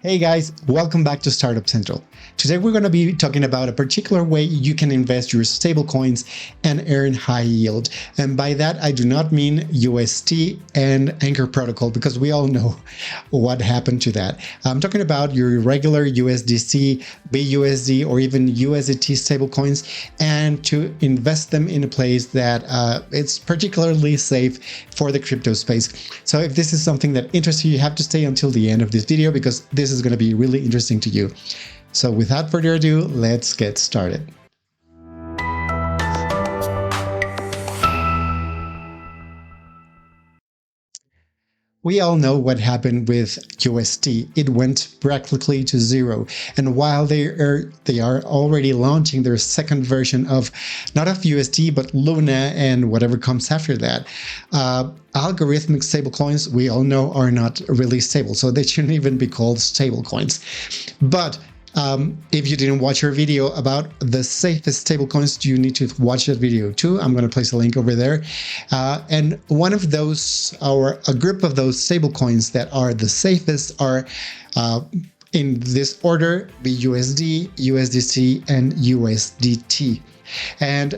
Hey guys, welcome back to Startup Central. Today we're going to be talking about a particular way you can invest your stablecoins and earn high yield. And by that, I do not mean USD and Anchor Protocol, because we all know what happened to that. I'm talking about your regular USDC, BUSD, or even USDT stablecoins, and to invest them in a place that it's particularly safe for the crypto space. So if this is something that interests you, you have to stay until the end of this video, because this is going to be really interesting to you. So without further ado, let's get started. We all know what happened with USD. It went practically to zero. And while they are already launching their second version of not of USD, but Luna and whatever comes after that, algorithmic stablecoins, we all know, are not really stable. So they shouldn't even be called stablecoins. But if you didn't watch our video about the safest stablecoins, you need to watch that video too. I'm going to place a link over there. And one of those, or a group of those stablecoins that are the safest, are in this order: BUSD, USDC, and USDT. And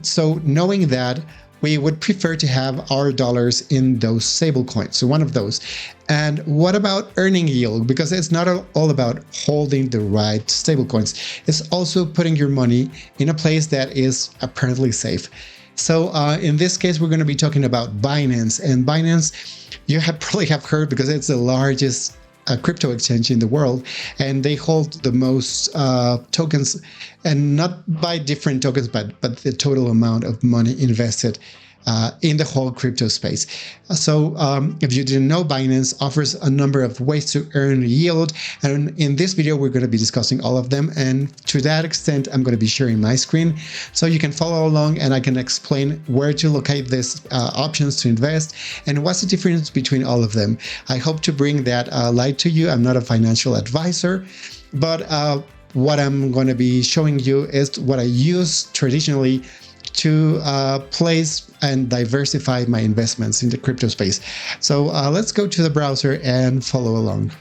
so knowing that, we would prefer to have our dollars in those stablecoins, so one of those. And what about earning yield? Because it's not all about holding the right stablecoins. It's also putting your money in a place that is apparently safe. So in this case, we're going to be talking about Binance. And Binance, you probably have heard, because it's the largest crypto exchange in the world, and they hold the most tokens, and not by different tokens, but the total amount of money invested in the whole crypto space. So if you didn't know, Binance offers a number of ways to earn yield, and in this video we're going to be discussing all of them. And to that extent, I'm going to be sharing my screen so you can follow along, and I can explain where to locate these options to invest and what's the difference between all of them. I hope to bring that light to you. I'm not a financial advisor, but what I'm going to be showing you is what I use traditionally to place and diversify my investments in the crypto space. So let's go to the browser and follow along.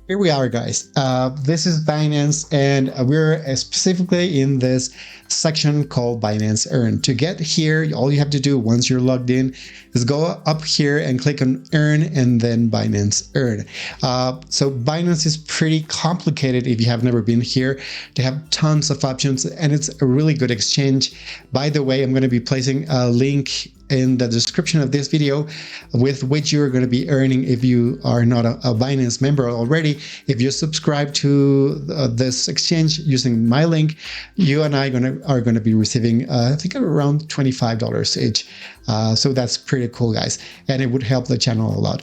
Here we are, guys. This is Binance, and we're specifically in this section called Binance Earn. To get here, all you have to do once you're logged in is go up here and click on Earn, and then Binance Earn. So Binance is pretty complicated if you have never been here. They have tons of options, and it's a really good exchange. By the way, I'm going to be placing a link in the description of this video with which you're going to be earning if you are not a Binance member already. If you subscribe to this exchange using my link, you and I are going to be receiving I think around $25 each. So that's pretty cool, guys, and it would help the channel a lot.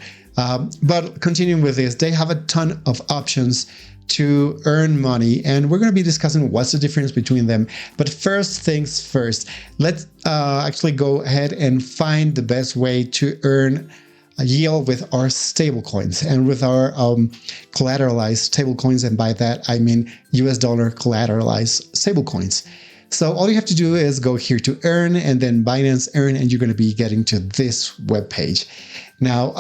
But continuing with this, they have a ton of options to earn money, and we're going to be discussing what's the difference between them. But first things first, let's actually go ahead and find the best way to earn a yield with our stablecoins and with our collateralized stablecoins. And by that, I mean US dollar collateralized stablecoins. So all you have to do is go here to Earn, and then Binance Earn, and you're going to be getting to this web page. Now,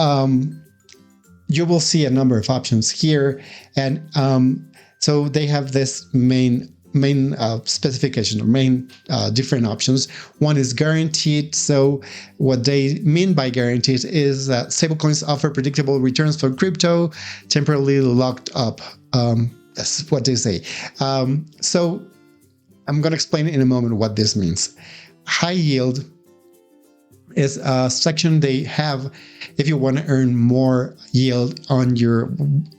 you will see a number of options here, and so they have this main specification, or main different options. One is guaranteed. So what they mean by guaranteed is that stablecoins offer predictable returns for crypto, temporarily locked up. That's what they say. So I'm going to explain in a moment what this means. High yield is a section they have if you want to earn more yield on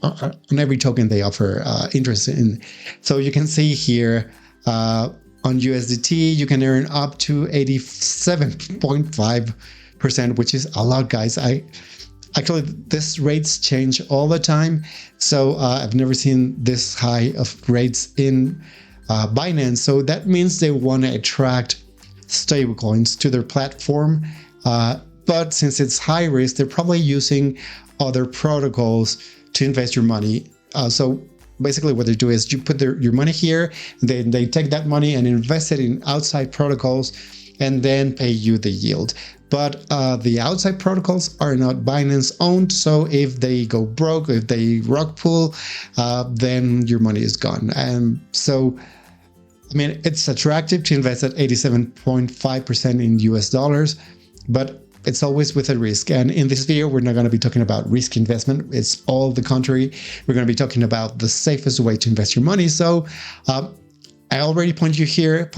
on every token they offer interest in. So you can see here on USDT, you can earn up to 87.5%, which is a lot, guys. Actually, these rates change all the time, so I've never seen this high of rates in Binance. So that means they want to attract stablecoins to their platform, but since it's high risk, they're probably using other protocols to invest your money. So basically what they do is you put your money here, they take that money and invest it in outside protocols, and then pay you the yield. but the outside protocols are not Binance owned. So if they go broke, if they rug pull, then your money is gone. And so, I mean, it's attractive to invest at 87.5% in US dollars, but it's always with a risk. And in this video, we're not going to be talking about risk investment. It's all the contrary. We're going to be talking about the safest way to invest your money. So I already pointed you here,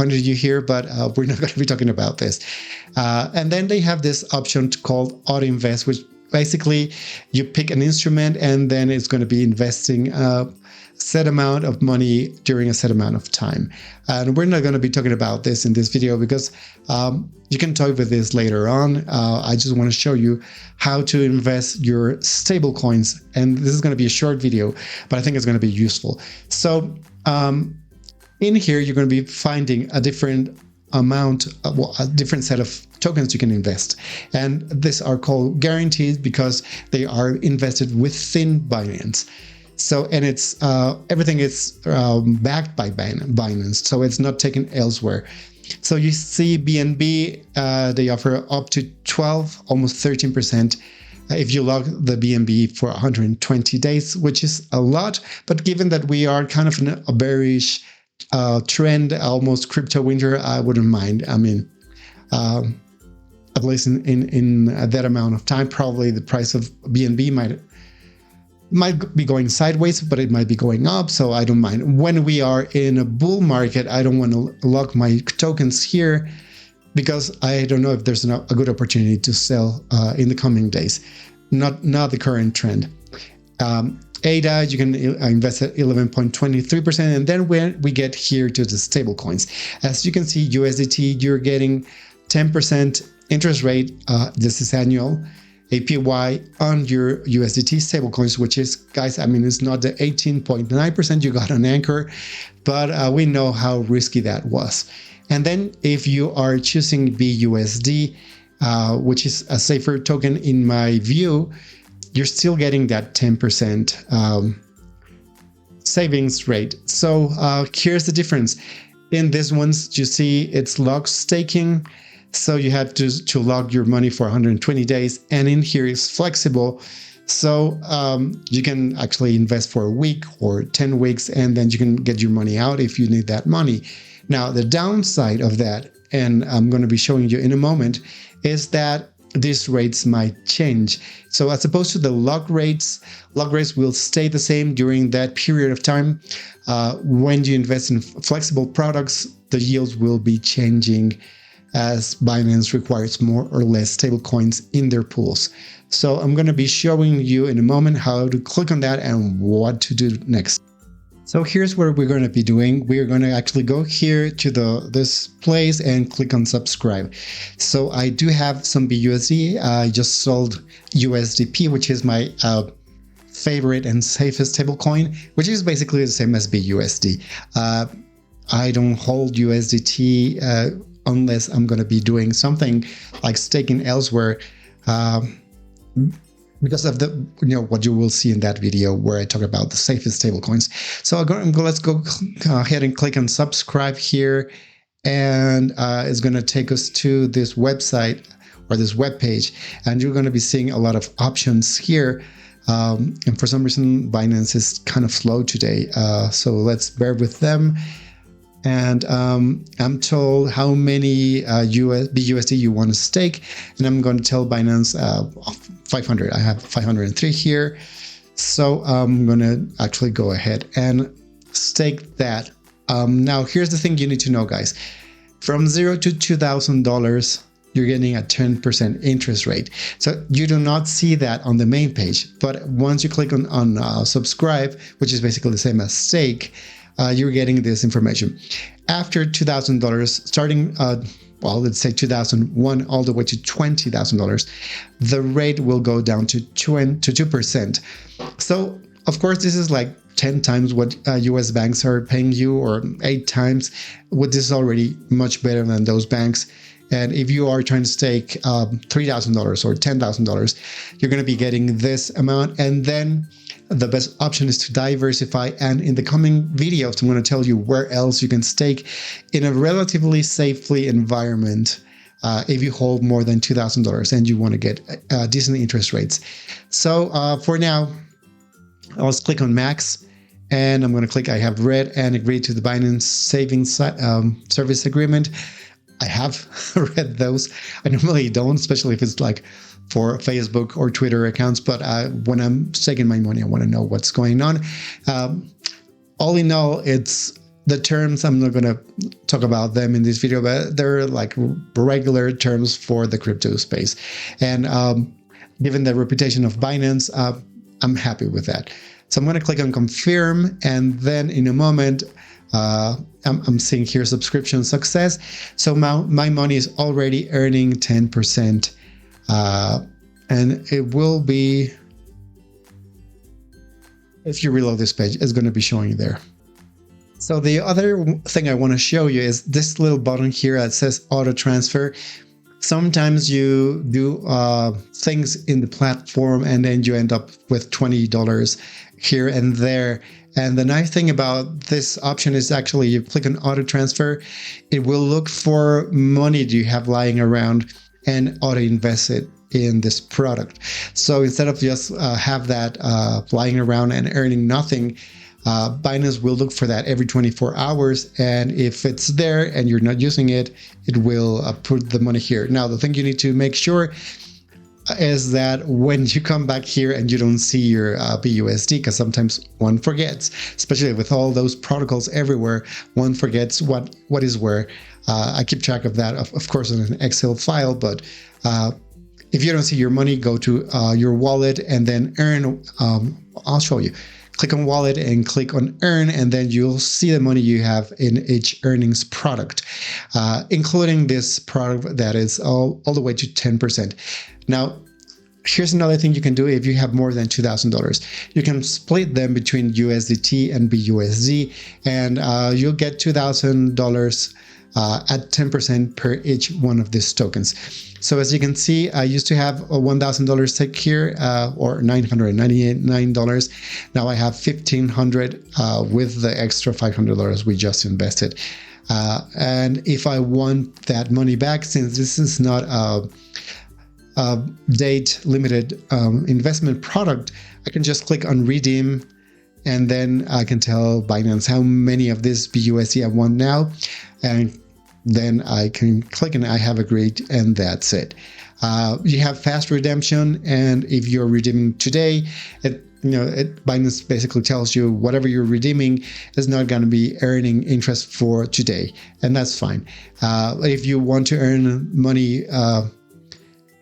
but we're not going to be talking about this. And then they have this option called Auto Invest, which basically you pick an instrument and then it's going to be investing set amount of money during a set amount of time. And we're not going to be talking about this in this video because you can talk with this later on. I just want to show you how to invest your stable coins. And this is going to be a short video, but I think it's going to be useful. So in here, you're going to be finding a different amount, a different set of tokens you can invest. And these are called guaranteed because they are invested within Binance. So, and it's everything is backed by Binance, so it's not taken elsewhere. So you see BNB, they offer up to 12, almost 13% if you log the BNB for 120 days, which is a lot. But given that we are kind of in a bearish trend, almost crypto winter, I wouldn't mind. I mean, at least in that amount of time, probably the price of BNB might be going sideways, but it might be going up, so I don't mind. When we are in a bull market, I don't want to lock my tokens here because I don't know if there's a good opportunity to sell in the coming days. Not the current trend. ADA, you can invest at 11.23%, and then when we get here to the stable coins, as you can see, USDT, you're getting 10% interest rate. This is annual. APY on your USDT stablecoins, which is, guys, I mean, it's not the 18.9% you got on Anchor, but we know how risky that was. And then if you are choosing BUSD, which is a safer token in my view, you're still getting that 10% savings rate. So here's the difference. In these ones, you see it's log staking. So you have to log your money for 120 days. And in here is flexible. So you can actually invest for a week or 10 weeks, and then you can get your money out if you need that money. Now, the downside of that, and I'm going to be showing you in a moment, is that these rates might change. So as opposed to the log rates will stay the same during that period of time. When you invest in flexible products, the yields will be changing as Binance requires more or less stablecoins in their pools. So I'm going to be showing you in a moment how to click on that and what to do next. So here's what we're going to be doing. We're going to actually go here to this place and click on subscribe. So I do have some BUSD. I just sold USDP, which is my favorite and safest stablecoin, which is basically the same as BUSD. I don't hold USDT unless I'm going to be doing something like staking elsewhere, because of the what you will see in that video where I talk about the safest stablecoins. So let's go ahead and click on subscribe here, and it's going to take us to this website or this web page, and you're going to be seeing a lot of options here. And for some reason, Binance is kind of slow today, so let's bear with them. And I'm told how many BUSD you want to stake, and I'm going to tell Binance 500. I have 503 here, so I'm going to actually go ahead and stake that. Now, here's the thing you need to know, guys. From $0 to $2,000, you're getting a 10% interest rate. So you do not see that on the main page, but once you click on subscribe, which is basically the same as stake, you're getting this information. After $2,000, starting, well, let's say 2001 all the way to $20,000, the rate will go down to 2%. So, of course, this is like 10 times what US banks are paying you, or 8 times. This is already much better than those banks. And if you are trying to stake $3,000 or $10,000, you're going to be getting this amount. And then the best option is to diversify. And in the coming videos, I'm going to tell you where else you can stake in a relatively safely environment if you hold more than $2,000 and you want to get decent interest rates. So for now, I'll just click on max, and I'm going to click I have read and agreed to the Binance Savings Service Agreement. I have read those. I normally don't, especially if it's like for Facebook or Twitter accounts. But when I'm taking my money, I want to know what's going on. All in all, it's the terms. I'm not going to talk about them in this video, but they're like regular terms for the crypto space. And given the reputation of Binance, I'm happy with that. So I'm going to click on confirm, and then in a moment, I'm seeing here subscription success. So my money is already earning 10%, and it will be, if you reload this page, it's going to be showing there. So the other thing I want to show you is this little button here that says auto transfer. Sometimes you do things in the platform and then you end up with $20 here and there. And the nice thing about this option is actually you click on auto transfer, it will look for money you have lying around and auto invest it in this product. So instead of just have that lying around and earning nothing, Binance will look for that every 24 hours. And if it's there and you're not using it, it will put the money here. Now, the thing you need to make sure is that when you come back here and you don't see your BUSD, because sometimes one forgets, especially with all those protocols everywhere, one forgets what is where. I keep track of that, of course, in an Excel file, but if you don't see your money, go to your wallet and then earn. I'll show you. Click on wallet and click on earn, and then you'll see the money you have in each earnings product, including this product that is all the way to 10%. Now, here's another thing you can do if you have more than $2,000. You can split them between USDT and BUSD, and you'll get $2,000 at 10% per each one of these tokens. So as you can see, I used to have a $1,000 stake here, or $999. Now I have $1,500 with the extra $500 we just invested. And if I want that money back, since this is not a date limited investment product, I can just click on redeem, and then I can tell Binance how many of this BUSD I want now, and then I can click and I have agreed, and that's it. You have fast redemption, and if you're redeeming today, Binance basically tells you whatever you're redeeming is not going to be earning interest for today, and that's fine. If you want to earn money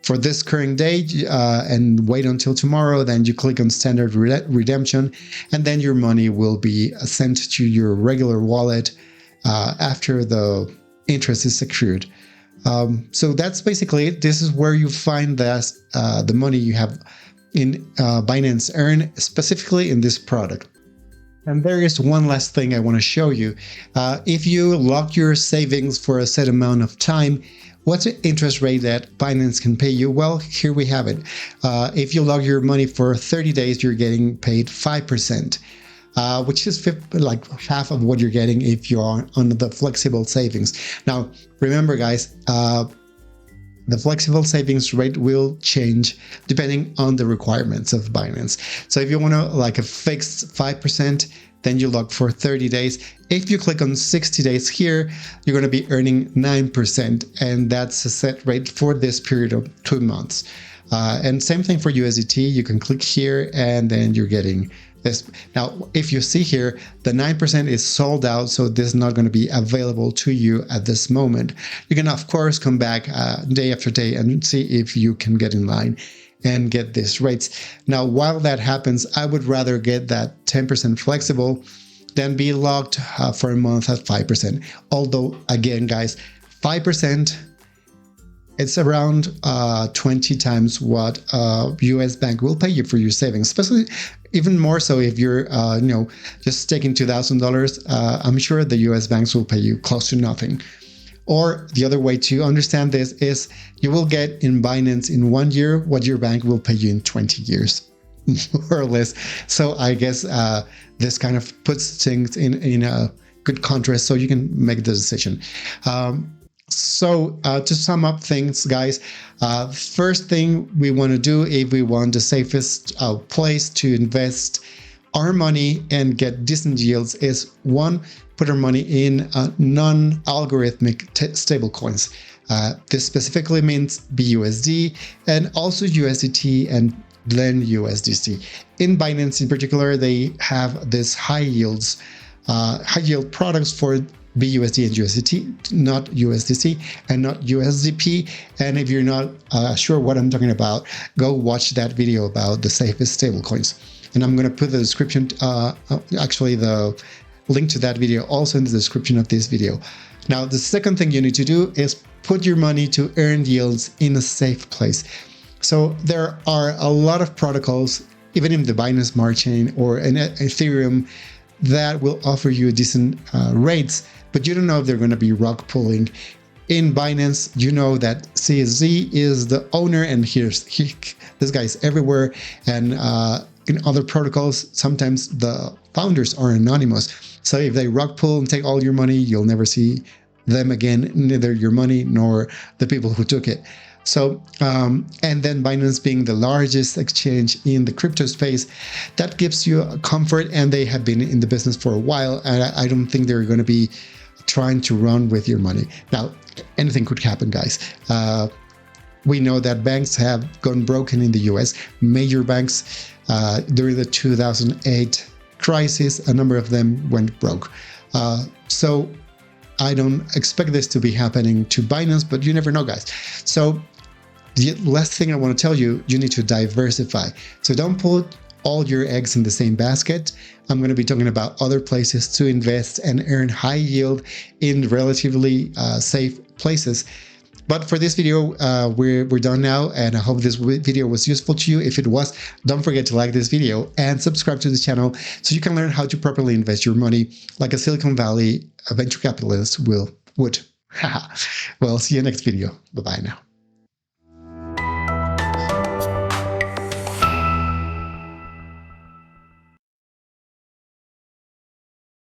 for this current date and wait until tomorrow, then you click on standard redemption, and then your money will be sent to your regular wallet after the interest is accrued. So that's basically it. This is where you find the money you have in Binance Earn, specifically in this product. And there is one last thing I want to show you. If you lock your savings for a set amount of time, what's the interest rate that Binance can pay you? Well, here we have it. If you lock your money for 30 days, you're getting paid 5%. Which is like half of what you're getting if you're on the flexible savings. Now, remember, guys, the flexible savings rate will change depending on the requirements of Binance. So if you want to like a fixed 5%, then you lock for 30 days. If you click on 60 days here, you're going to be earning 9%, and that's a set rate for this period of 2 months. And same thing for USDT. You can click here, and then you're getting this. Now, if you see here, the 9% is sold out, so this is not going to be available to you at this moment. You can, of course, come back day after day and see if you can get in line and get these rates. Now, while that happens, I would rather get that 10% flexible than be locked for a month at 5%. Although, again, guys, 5%, it's around 20 times what US bank will pay you for your savings, especially even more so if you're just taking $2,000. I'm sure the US banks will pay you close to nothing. Or the other way to understand this is you will get in Binance in 1 year what your bank will pay you in 20 years, more or less. So I guess this kind of puts things in a good contrast so you can make the decision. So to sum up things, guys, first thing we want to do if we want the safest place to invest our money and get decent yields is one, put our money in non-algorithmic stablecoins. This specifically means BUSD and also USDT and then USDC. In Binance in particular, they have this high yield products for BUSD and USDT, not USDC and not USDP. And if you're not sure what I'm talking about, go watch that video about the safest stablecoins. And I'm going to put the description, actually the link to that video also in the description of this video. Now, the second thing you need to do is put your money to earn yields in a safe place. So there are a lot of protocols, even in the Binance Smart Chain or in Ethereum, that will offer you decent rates, but you don't know if they're going to be rug pulling. In Binance, you know that CSZ is the owner, and this guy is everywhere. And in other protocols, sometimes the founders are anonymous. So if they rug pull and take all your money, you'll never see them again, neither your money nor the people who took it. So, and then Binance being the largest exchange in the crypto space, that gives you a comfort, and they have been in the business for a while, and I don't think they're going to be trying to run with your money. Now, anything could happen, guys. We know that banks have gone broken in the US. Major banks, during the 2008 crisis, a number of them went broke. So I don't expect this to be happening to Binance, but you never know, guys. So the last thing I want to tell you, you need to diversify. So don't put all your eggs in the same basket. I'm going to be talking about other places to invest and earn high yield in relatively safe places. But for this video, we're done now, and I hope this video was useful to you. If it was, don't forget to like this video and subscribe to this channel so you can learn how to properly invest your money like a Silicon Valley venture capitalist would. Well, see you next video. Bye-bye now.